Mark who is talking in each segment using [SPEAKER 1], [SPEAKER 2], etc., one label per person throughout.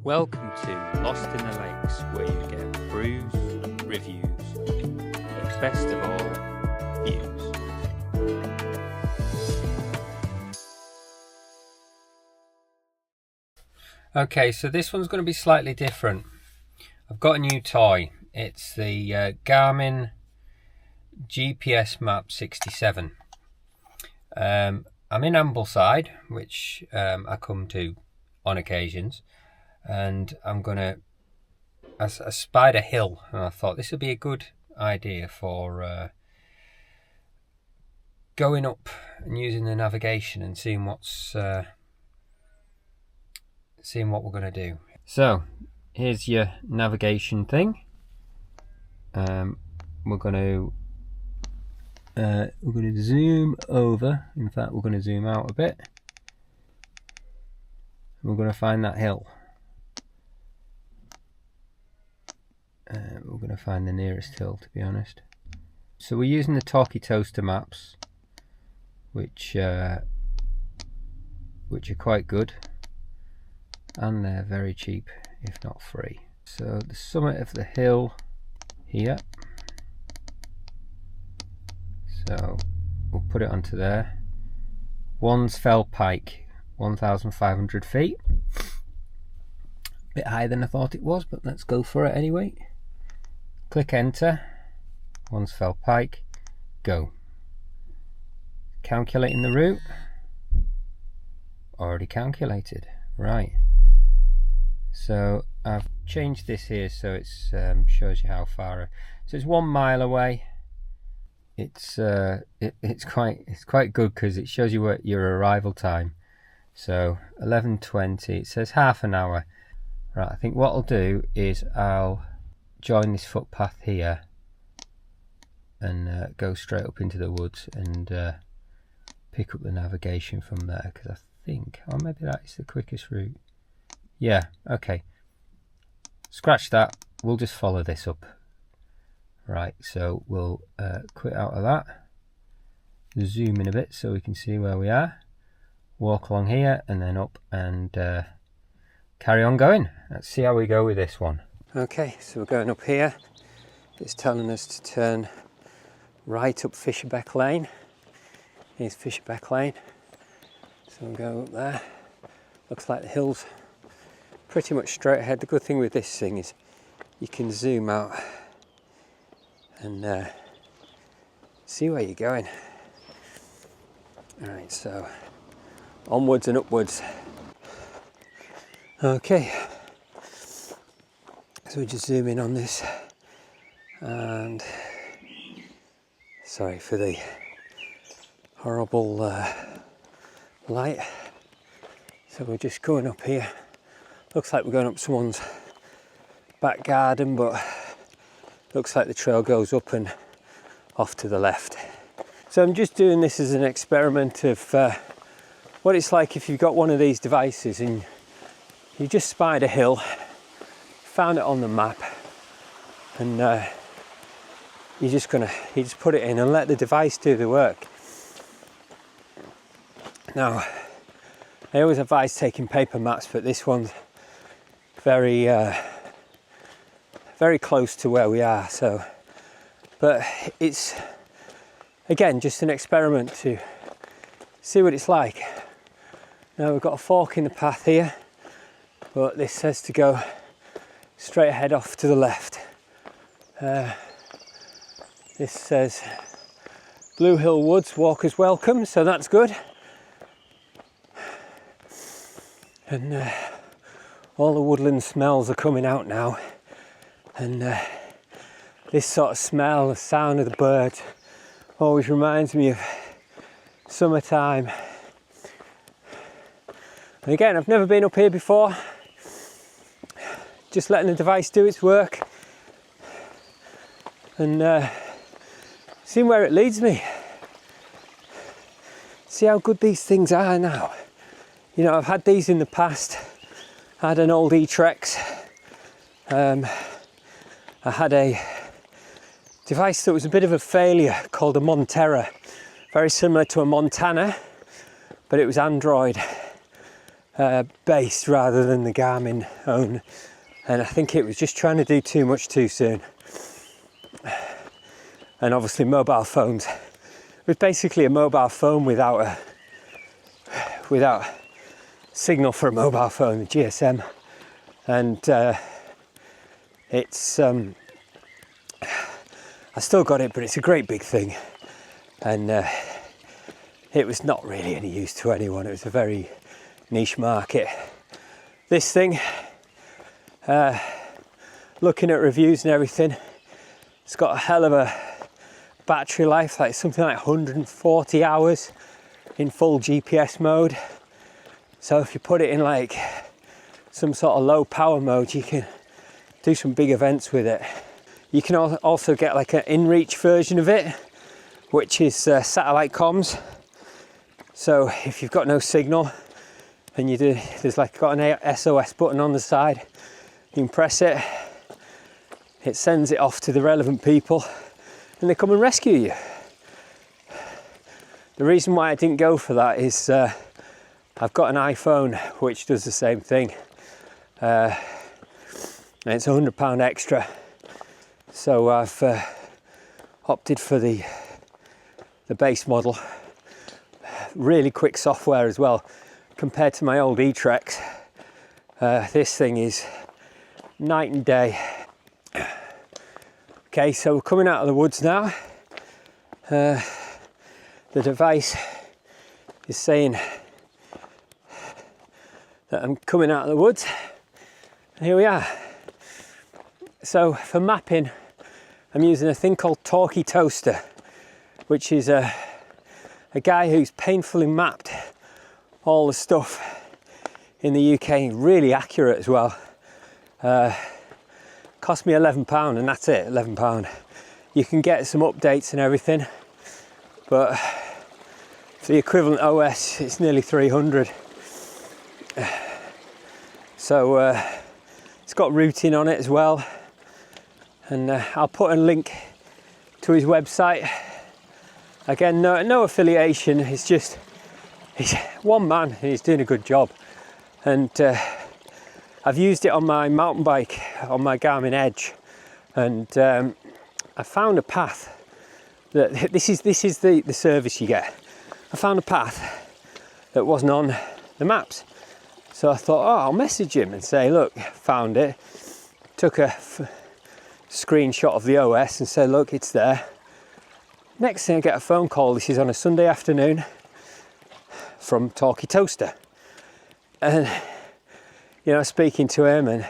[SPEAKER 1] Welcome to Lost in the Lakes, where you get brews, reviews, but best of all, views. Okay, so this one's going to be slightly different. I've got a new toy. It's the Garmin GPS-MAP67. I'm in Ambleside, which I come to on occasions, and I spied a hill, and I thought this would be a good idea for going up and using the navigation and seeing what we're going to do. So here's your navigation thing. We're going to zoom over. In fact, we're going to zoom out a bit. We're going to find that hill. We're going to find the nearest hill, to be honest. So we're using the Talkie Toaster maps, which are quite good, and they're very cheap, if not free. So the summit of the hill here. So we'll put it onto there. Wansfell pike, 1,500 feet. Bit higher than I thought it was, but let's go for it anyway. Click enter. Wansfell pike. Go. Calculating the route. Already calculated. Right. So I've changed this here so it shows you how far. So it's 1 mile away. It's quite good because it shows you what your arrival time. So 11:20. It says half an hour. Right. I think what I'll do is I'll join this footpath here and go straight up into the woods and pick up the navigation from there, because I think, or maybe that is the quickest route. Yeah. Okay. Scratch that. We'll just follow this up. Right, so we'll quit out of that, zoom in a bit so we can see where we are, walk along here and then up and carry on going. Let's see how we go with this one. Okay, so we're going up here. It's telling us to turn right up Fisherbeck Lane. Here's Fisherbeck Lane. So we'll go up there. Looks like the hill's pretty much straight ahead. The good thing with this thing is you can zoom out and see where you're going. Alright, so onwards and upwards. Okay, so we just zoom in on this, and sorry for the horrible light. So we're just going up here. Looks like we're going up someone's back garden, but looks like the trail goes up and off to the left. So I'm just doing this as an experiment of what it's like if you've got one of these devices and you just spied a hill, found it on the map, and you just put it in and let the device do the work. Now, I always advise taking paper maps, but this one's very close to where we are, so, but it's again just an experiment to see what it's like. Now we've got a fork in the path here, but this says to go straight ahead off to the left. This says Blue Hill Woods, walkers welcome, so that's good. And all the woodland smells are coming out now. And this sort of smell, the sound of the birds, always reminds me of summertime. And again, I've never been up here before. Just letting the device do its work and seeing where it leads me. See how good these things are now. You know, I've had these in the past. I had an old E-Trex. I had a device that was a bit of a failure called a Montera, very similar to a Montana, but it was Android. base rather than the Garmin own, and I think it was just trying to do too much too soon. And obviously mobile phones, it was basically a mobile phone without signal for a mobile phone, the GSM, and it's I still got it, but it's a great big thing, and it was not really any use to anyone. It was a very niche market. This thing, looking at reviews and everything, it's got a hell of a battery life, like something like 140 hours in full GPS mode. So if you put it in like some sort of low power mode, you can do some big events with it. You can also get like an in-reach version of it, which is satellite comms. So if you've got no signal and there's like got an SOS button on the side, you can press it, it sends it off to the relevant people and they come and rescue you. The reason why I didn't go for that is I've got an iPhone which does the same thing, and it's £100 extra, so I've opted for the base model. Really quick software as well compared to my old E-Treks. This thing is night and day. Okay, so we're coming out of the woods now. The device is saying that I'm coming out of the woods. And here we are. So for mapping, I'm using a thing called Talkie Toaster, which is a guy who's painfully mapped all the stuff in the UK, really accurate as well. Cost me £11 and that's it, £11. You can get some updates and everything, but for the equivalent OS, it's nearly 300. So it's got routing on it as well, and I'll put a link to his website. Again, no affiliation, he's one man and he's doing a good job. And I've used it on my mountain bike, on my Garmin Edge, and I found a path that this is the service you get. I found a path that wasn't on the maps, so I thought, oh, I'll message him and say, look, found it. Took a screenshot of the OS and said, look, it's there. Next thing I get a phone call. This is on a Sunday afternoon from Talkie Toaster, and speaking to him, and I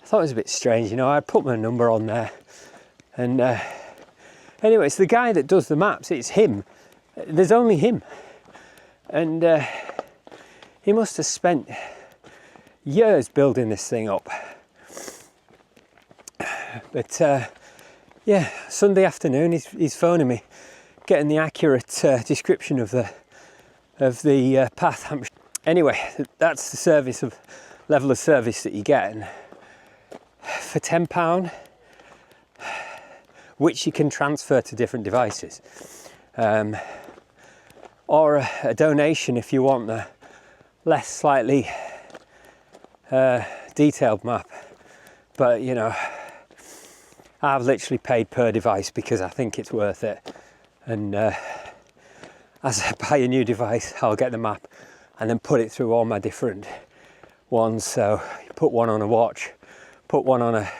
[SPEAKER 1] thought it was a bit strange. I'd put my number on there, and anyway, it's the guy that does the maps. It's him. There's only him, and he must have spent years building this thing up. But yeah, Sunday afternoon, he's phoning me, getting the accurate description of the path. Anyway, that's the level of service that you get, and for £10, which you can transfer to different devices, or a donation if you want the less slightly detailed map. But I've literally paid per device because I think it's worth it, and as I buy a new device, I'll get the map and then put it through all my different ones. So you put one on a watch, put one on a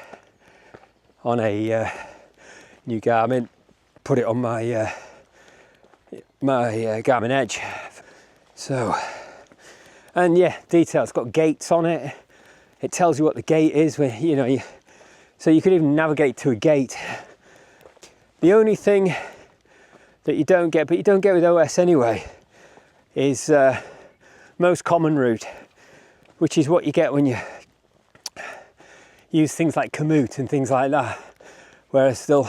[SPEAKER 1] new Garmin, put it on my Garmin Edge. So, and yeah, detail. It's got gates on it. It tells you what the gate is. When so you could even navigate to a gate. The only thing that you don't get, but you don't get with OS anyway, is most common route, which is what you get when you use things like Komoot and things like that, whereas they'll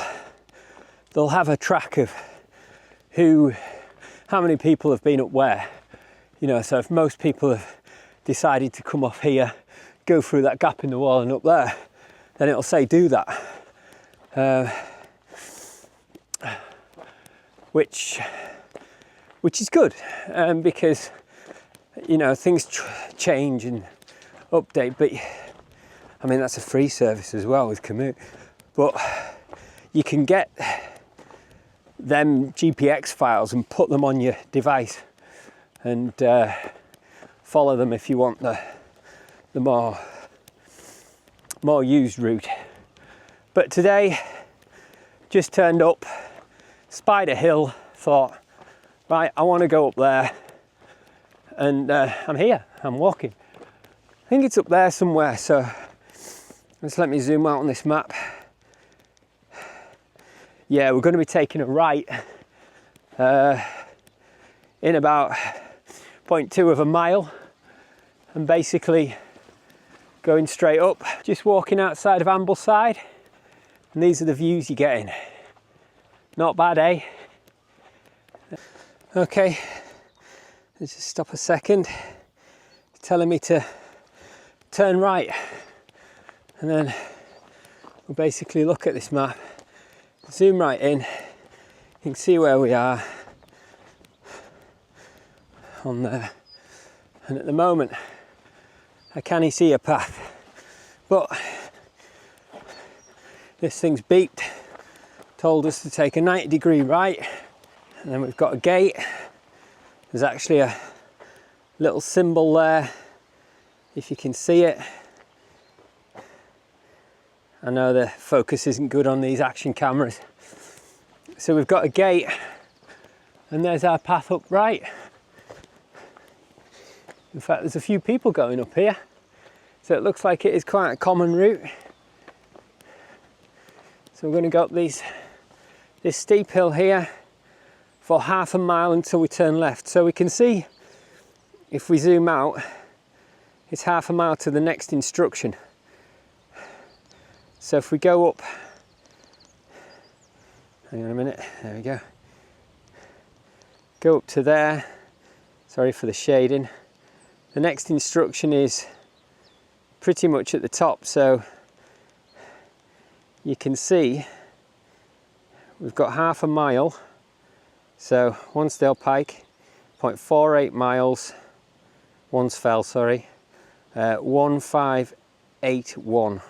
[SPEAKER 1] have a track of how many people have been up where. So if most people have decided to come off here, go through that gap in the wall and up there, then it'll say do that, which is good, because you know, things change and update, but I mean, that's a free service as well with Komoot, but you can get them GPX files and put them on your device and follow them if you want the more used route. But today, just turned up, spied a hill, thought, right, I want to go up there, and I'm here, I'm walking. I think it's up there somewhere, so just let me zoom out on this map. Yeah, we're going to be taking a right in about 0.2 of a mile and basically going straight up. Just walking outside of Ambleside, and these are the views you're getting. Not bad, eh? Okay, let's just stop a second. It's telling me to turn right, and then we'll basically look at this map, zoom right in, you can see where we are on there, and at the moment I can't see a path, but this thing's beeped, told us to take a 90-degree right, and then we've got a gate. There's actually a little symbol there, if you can see it. I know the focus isn't good on these action cameras. So we've got a gate, and there's our path up right. In fact, there's a few people going up here, so it looks like it is quite a common route. So we're going to go up this steep hill here for half a mile until we turn left. So we can see, if we zoom out, it's half a mile to the next instruction. So if we go up, hang on a minute, there we go. Go up to there, sorry for the shading. The next instruction is pretty much at the top, so you can see we've got half a mile. So Wansfell Pike, 0.48 miles, Wansfell, sorry, 1581.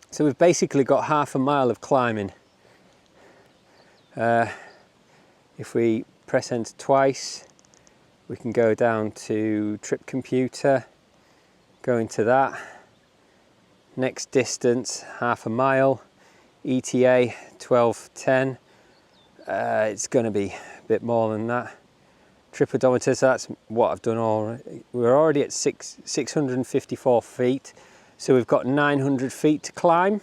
[SPEAKER 1] So we've basically got half a mile of climbing. If we press enter twice, we can go down to trip computer, go into that. Next distance, half a mile, ETA 1210. It's going to be a bit more than that. Trip odometer, so that's what I've done already. We're already at 654 feet, so we've got 900 feet to climb.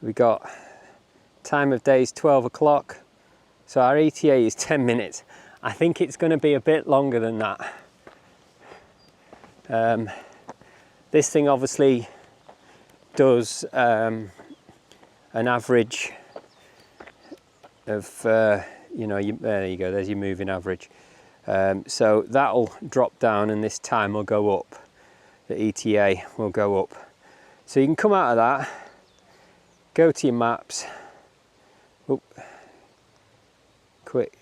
[SPEAKER 1] We got time of day is 12 o'clock, so our ETA is 10 minutes. I think it's going to be a bit longer than that. This thing obviously does an average of, you know, there you go, there's your moving average. So that'll drop down and this time will go up. The ETA will go up. So you can come out of that, go to your maps. Oop. Quick.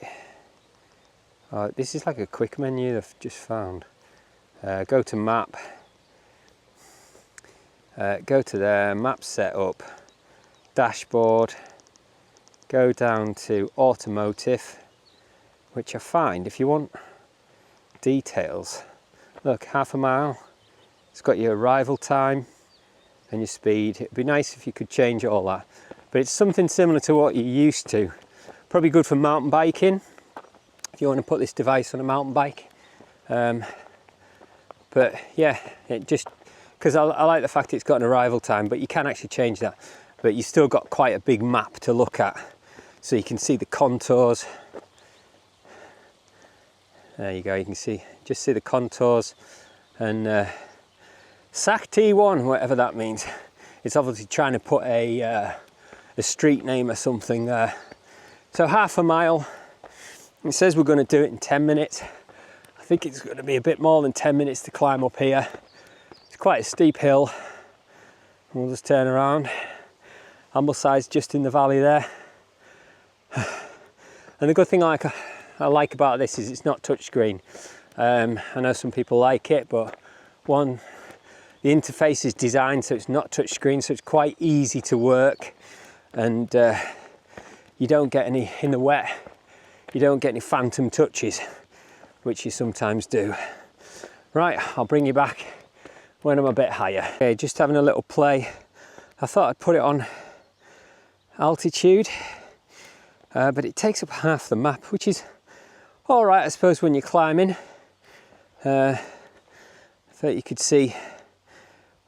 [SPEAKER 1] This is like a quick menu I've just found. Go to map. Go to there, map setup, dashboard. Go down to automotive, which I find if you want details. Look, half a mile. It's got your arrival time and your speed. It'd be nice if you could change all that, but it's something similar to what you're used to. Probably good for mountain biking if you want to put this device on a mountain bike. But yeah, it just, because I like the fact it's got an arrival time, but you can actually change that. But you've still got quite a big map to look at, so you can see the contours. There you go, you can see, just see the contours. And SAC T1, whatever that means, it's obviously trying to put a street name or something there. So half a mile. It says we're going to do it in 10 minutes. I think it's going to be a bit more than 10 minutes to climb up here. It's quite a steep hill. We'll just turn around. Ambleside's just in the valley there. And the good thing, like I like about this is it's not touchscreen. I know some people like it, but the interface is designed so it's not touchscreen, so it's quite easy to work, and you don't get any, in the wet, you don't get any phantom touches, which you sometimes do. Right, I'll bring you back when I'm a bit higher. Okay, just having a little play. I thought I'd put it on altitude, but it takes up half the map, which is all right, I suppose, when you're climbing. I thought you could see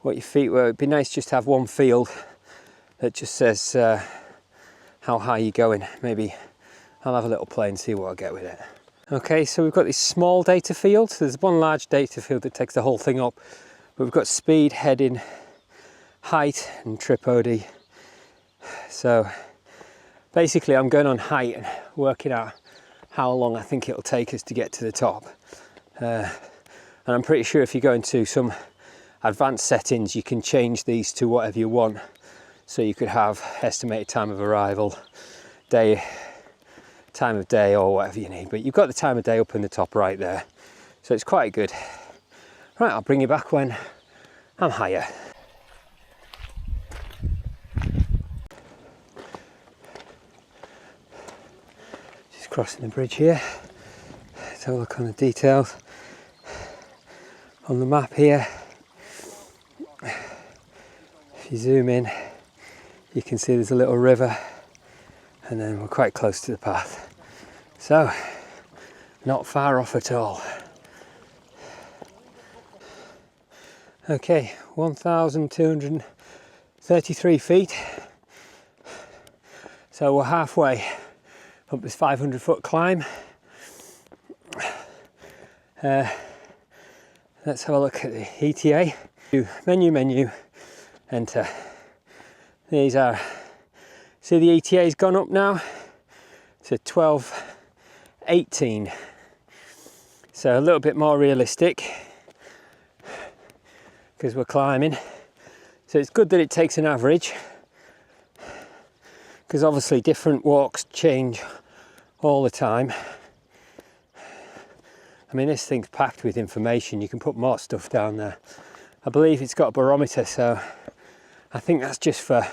[SPEAKER 1] what your feet were. It'd be nice just to have one field that just says how high you're going. Maybe I'll have a little play and see what I get with it. Okay, so we've got this small data field. So there's one large data field that takes the whole thing up. But we've got speed, heading, height and trip OD. So basically I'm going on height and working out how long I think it'll take us to get to the top. And I'm pretty sure if you go into some advanced settings, you can change these to whatever you want. So you could have estimated time of arrival, time of day, or whatever you need. But you've got the time of day up in the top right there. So it's quite good. Right, I'll bring you back when I'm higher. Just crossing the bridge here. Let's have a look on the details on the map here. If you zoom in, you can see there's a little river, and then we're quite close to the path. So, not far off at all. Okay, 1,233 feet. So we're halfway up this 500-foot climb. Let's have a look at the ETA. Menu, enter. These are, see the ETA's gone up now to 12:18. So a little bit more realistic because we're climbing. So it's good that it takes an average, because obviously different walks change all the time. I mean, this thing's packed with information. You can put more stuff down there. I believe it's got a barometer, so I think that's just for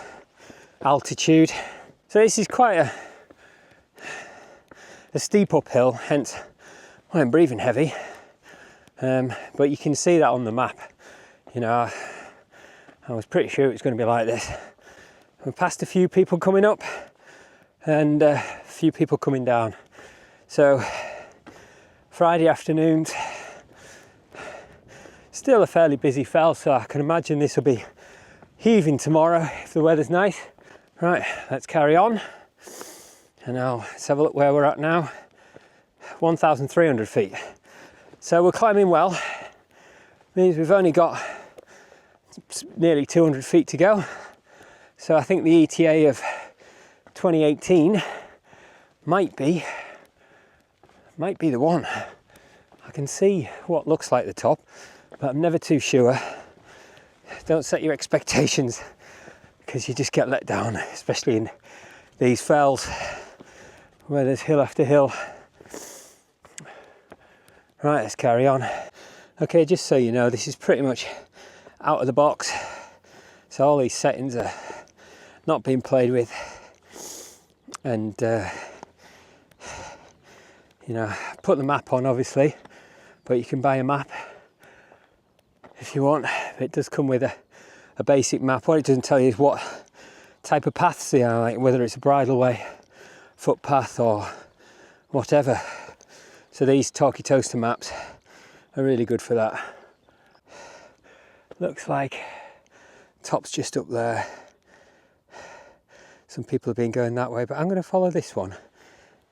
[SPEAKER 1] altitude. So this is quite a steep uphill, hence why I'm breathing heavy. But you can see that on the map. You know, I was pretty sure it was going to be like this. We passed a few people coming up and a few people coming down. So Friday afternoons, still a fairly busy fell, so I can imagine this will be heaving tomorrow if the weather's nice. Right, let's carry on. And now let's have a look where we're at now. 1,300 feet. So we're climbing well. Means we've only got nearly 200 feet to go. So I think the ETA of 2018 might be the one. I can see what looks like the top, but I'm never too sure. Don't set your expectations, because you just get let down, especially in these fells where there's hill after hill. Right, let's carry on. Okay, just so you know, this is pretty much out of the box. So all these settings are not being played with. And, you know, put the map on, obviously, but you can buy a map if you want. It does come with a basic map. What it doesn't tell you is what type of paths they are, like whether it's a bridleway, footpath, or whatever. So these talkie toaster maps are really good for that. Looks like top's just up there. Some people have been going that way, but I'm going to follow this one.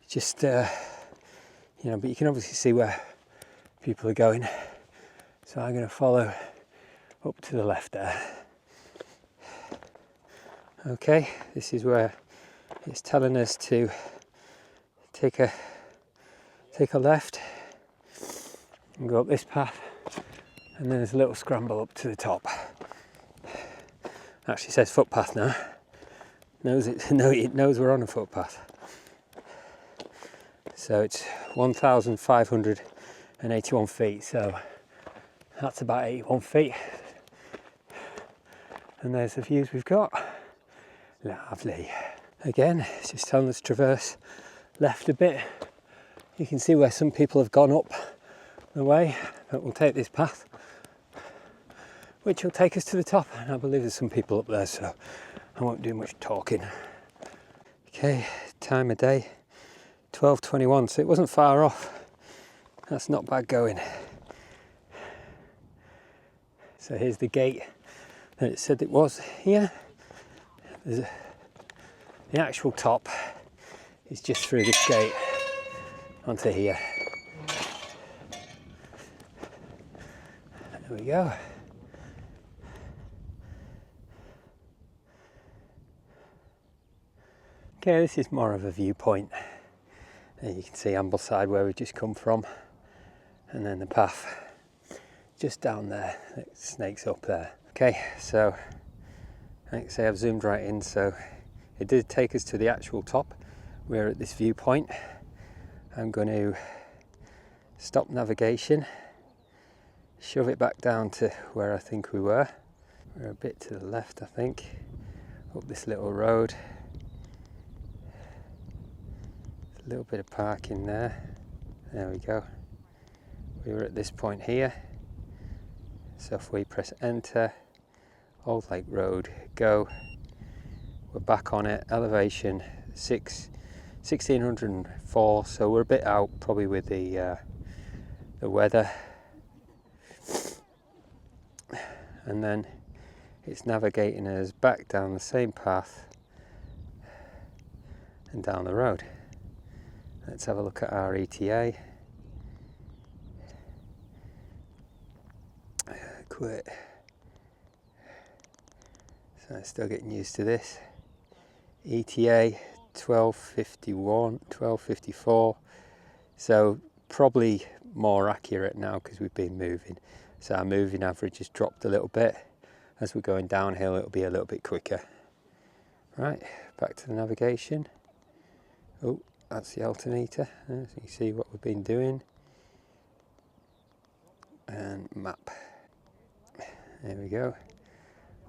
[SPEAKER 1] Just, you know, but you can obviously see where people are going. So I'm going to follow up to the left there. Okay, this is where it's telling us to take a left and go up this path, and then there's a little scramble up to the top. Actually says footpath now. It knows we're on a footpath. So it's 1,581 feet, so that's about 81 feet. And there's the views we've got. Lovely. Again, it's just telling us to traverse left a bit. You can see where some people have gone up the way, but we'll take this path, which will take us to the top. And I believe there's some people up there, so I won't do much talking. Okay, time of day, 12:21, so it wasn't far off. That's not bad going. So here's the gate that it said it was here. The actual top is just through this gate onto here. There we go. Okay, this is more of a viewpoint. And you can see Ambleside where we've just come from, and then the path just down there that snakes up there. Okay, so like I say, I've zoomed right in, so it did take us to the actual top. We're at this viewpoint. I'm going to stop navigation, shove it back down to where I think we were. We're a bit to the left, I think, up this little road. A little bit of parking there. There we go. We were at this point here. So if we press enter, Old Lake Road, go. We're back on it, elevation 1604, so we're a bit out probably with the weather. And then it's navigating us back down the same path and down the road. Let's have a look at our ETA. Quit. So I'm still getting used to this. ETA 12:51, 12:54. So probably more accurate now because we've been moving. So our moving average has dropped a little bit. As we're going downhill, it'll be a little bit quicker. Right, back to the navigation. Oh, that's the alternator. So you can see what we've been doing. And map. There we go.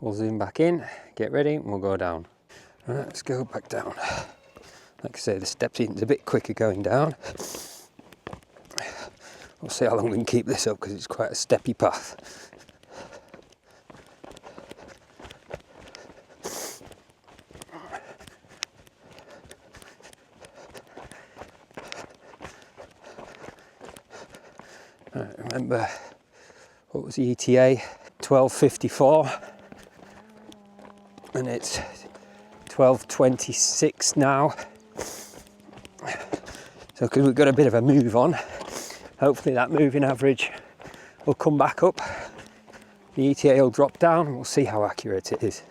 [SPEAKER 1] We'll zoom back in, get ready, and we'll go down. Right, let's go back down. Like I say, the step seems a bit quicker going down. We'll see how long we can keep this up because it's quite a steppy path. Right, remember, what was the ETA? 12:54, and it's 12:26 now. So because we've got a bit of a move on, hopefully that moving average will come back up. The ETA will drop down and we'll see how accurate it is.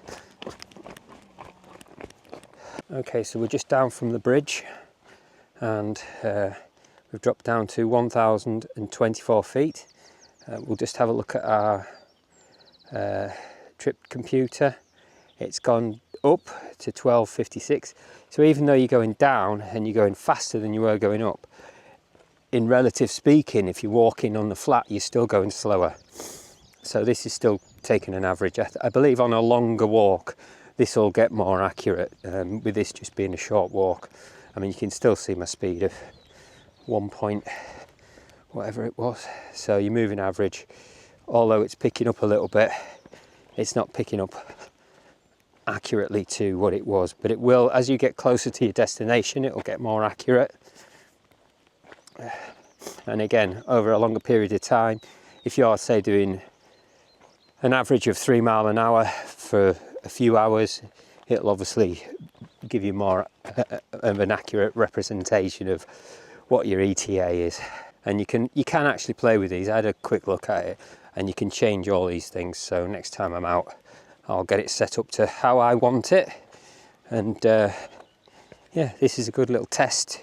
[SPEAKER 1] Okay, so we're just down from the bridge and we've dropped down to 1,024 feet. We'll just have a look at our trip computer. It's gone up to 12:56. So even though you're going down and you're going faster than you were going up, in relative speaking, if you're walking on the flat, you're still going slower. So this is still taking an average. I believe on a longer walk, this will get more accurate. With this just being a short walk, I mean, you can still see my speed of 1 point whatever it was. So your moving average, although it's picking up a little bit, it's not picking up accurately to what it was, but it will, as you get closer to your destination, it will get more accurate. And again, over a longer period of time, if you're, say, doing an average of 3 miles an hour for a few hours, it'll obviously give you more of an accurate representation of what your ETA is. And you can actually play with these. I had a quick look at it, and you can change all these things. So next time I'm out, I'll get it set up to how I want it. And yeah, this is a good little test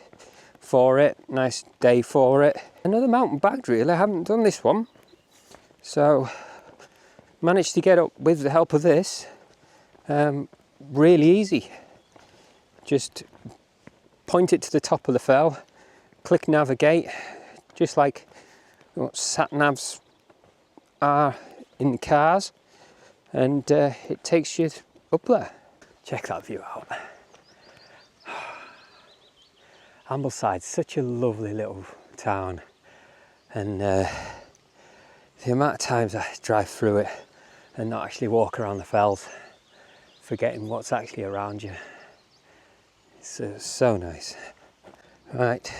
[SPEAKER 1] for it. Nice day for it. Another mountain bag reel. I haven't done this one, so managed to get up with the help of this. Really easy. Just point it to the top of the fell, click navigate, just like what Satnavs are in the cars, and it takes you up there. Check that view out. Ambleside, such a lovely little town, and the amount of times I drive through it and not actually walk around the fells, forgetting what's actually around you. It's so nice. Right,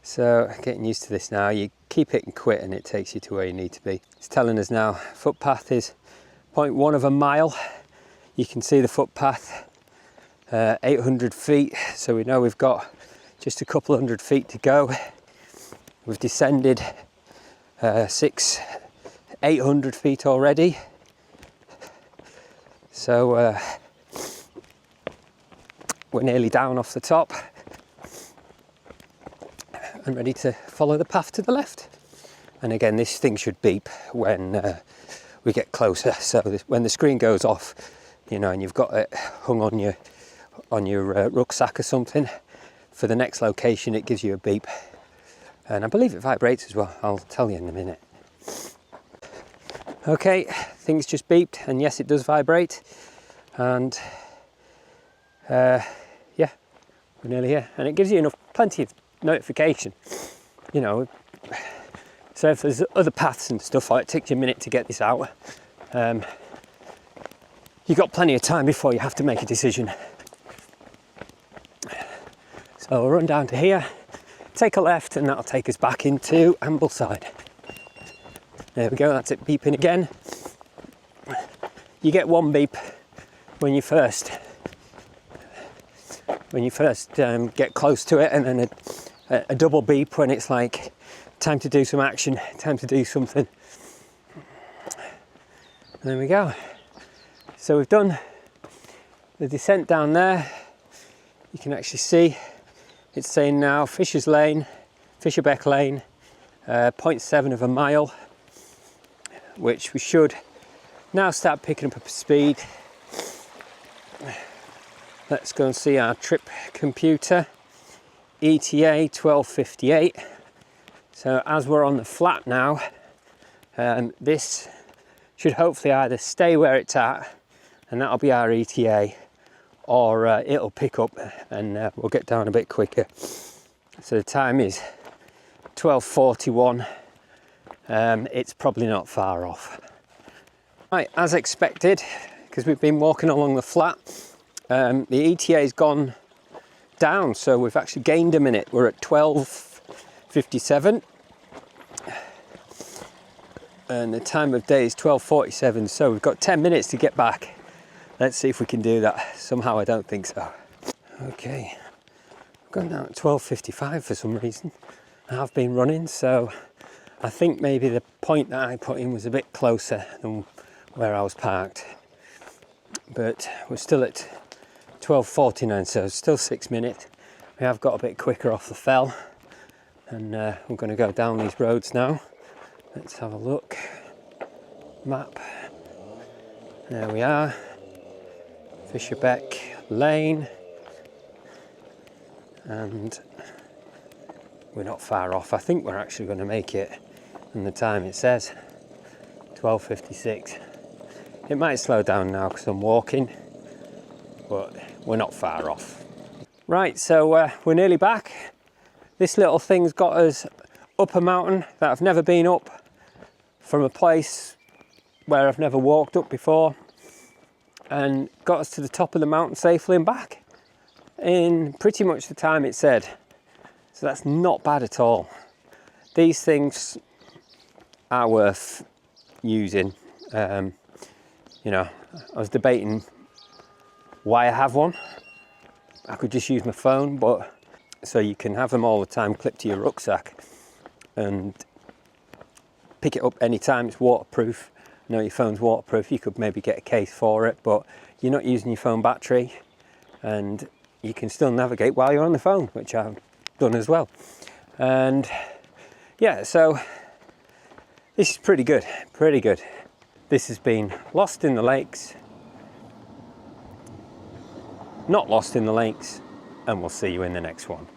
[SPEAKER 1] so getting used to this now. You keep hitting quit and it takes you to where you need to be. It's telling us now footpath is 0.1 of a mile. You can see the footpath, 800 feet, so we know we've got just a couple hundred feet to go. We've descended 800 feet already, so we're nearly down off the top and ready to follow the path to the left. And again, this thing should beep when we get closer, so when the screen goes off, you know, and you've got it hung on your rucksack or something, for the next location it gives you a beep, and I believe it vibrates as well. I'll tell you in a minute. Okay, things just beeped, and yes, it does vibrate, and yeah, we're nearly here, and it gives you plenty of notification, you know. So if there's other paths and stuff, like it takes you a minute to get this out, you've got plenty of time before you have to make a decision. So we'll run down to here, take a left, and that'll take us back into Ambleside. There we go, that's it beeping again. You get one beep when you first get close to it, and then a double beep when it's like time to do some action, time to do something. There we go. So we've done the descent down there. You can actually see it's saying now Fisherbeck Lane, 0.7 of a mile, which we should now start picking up a speed. Let's go and see our trip computer. ETA 12:58. So as we're on the flat now, this should hopefully either stay where it's at, and that'll be our ETA, or it'll pick up and we'll get down a bit quicker. So the time is 12:41. It's probably not far off. Right, as expected, because we've been walking along the flat, the ETA's gone down, so we've actually gained a minute. We're at 12:57, and the time of day is 12:47, so we've got 10 minutes to get back. Let's see if we can do that. Somehow I don't think so. Okay, I've gone down at 12:55 for some reason. I've been running, so I think maybe the point that I put in was a bit closer than where I was parked. But we're still at 12:49, so still 6 minutes. We have got a bit quicker off the fell, and we're going to go down these roads now. Let's have a look. Map. There we are. Fisherbeck Lane, and we're not far off. I think we're actually going to make it in the time it says, 12:56. It might slow down now because I'm walking, but we're not far off. Right, so we're nearly back. This little thing's got us up a mountain that I've never been up, from a place where I've never walked up before, and got us to the top of the mountain safely and back in pretty much the time it said. So that's not bad at all. These things are worth using. You know, I was debating why I have one. I could just use my phone, but so you can have them all the time clipped to your rucksack and pick it up anytime. It's waterproof. You know, your phone's waterproof. You could maybe get a case for it, but you're not using your phone battery, and you can still navigate while you're on the phone, which I've done as well. And yeah, so this is pretty good, pretty good. This has been Lost in the Lakes, Not Lost in the Lakes, and we'll see you in the next one.